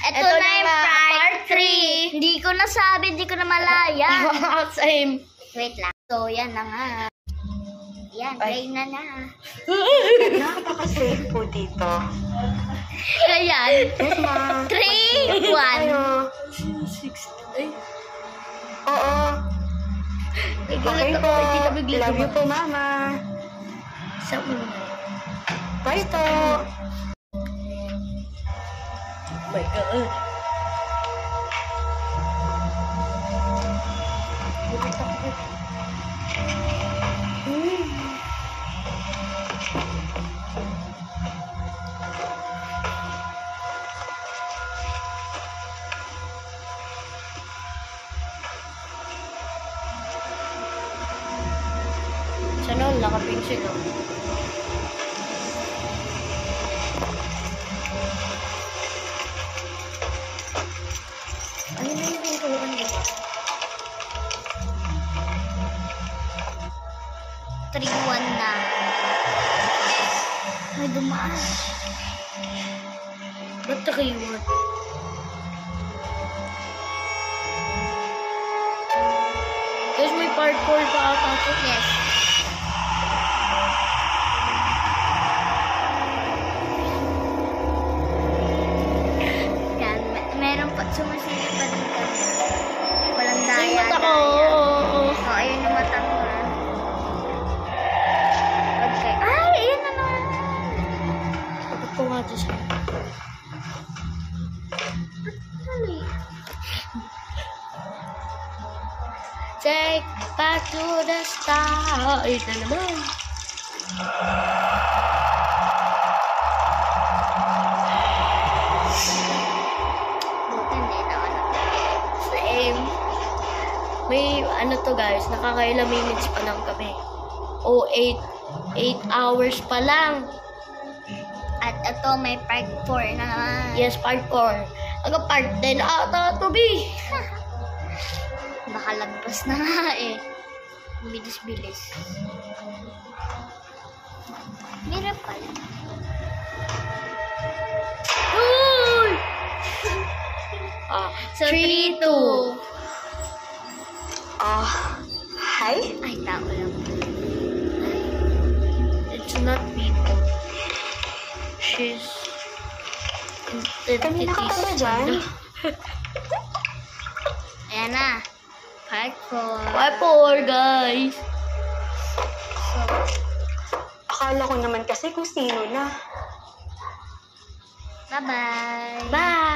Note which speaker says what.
Speaker 1: Ito na yung part 3. Hindi ko nasabi, hindi ko na malaya.
Speaker 2: Same.
Speaker 1: Wait lang. So, yan na nga. Yan, play na na.
Speaker 2: Napaka-safe po dito.
Speaker 1: Ayan.
Speaker 2: Yes, ma.
Speaker 1: 3, 1.
Speaker 2: Oo. Okay po. Love you po, mama. Bye po.
Speaker 1: Oh my God.
Speaker 2: Sana all nakaping siya. Ano na yung pintuan dito?
Speaker 1: 3, 1 na. May dumaan.
Speaker 2: Ba't 3-1? Guys, may part 4 pa ata ito.
Speaker 1: Yes. Yan. Meron pa. Sumasilip pa dito. Walang daya.
Speaker 2: Ay, mata ko. Oo.
Speaker 1: Oh, ayun yung mata ko. Okay. Ay, ayun na naman.
Speaker 2: Kapag ko nga dyan siya. Take back to the start. Ito na naman.
Speaker 1: Buti hindi naman ako.
Speaker 2: Same. May ano to guys, nakakailang minutes pa lang kami. O 8 hours pa lang.
Speaker 1: At ito, may part 4 na naman.
Speaker 2: Yes, part 4. Hanggang part 10 ata to be.
Speaker 1: Baka lagpas na nga eh. Bilis-bilis. Mira pala.
Speaker 2: Uy!
Speaker 1: So, 3, 2.
Speaker 2: Hi?
Speaker 1: Ay, tao lang.
Speaker 2: It's not people. She's...
Speaker 3: Kanina ka pala dyan?
Speaker 1: Ayan na. Part 4.
Speaker 2: Part 4, guys.
Speaker 1: So,
Speaker 3: Akala ko naman kasi kung sino na.
Speaker 1: bye-bye.
Speaker 2: Bye!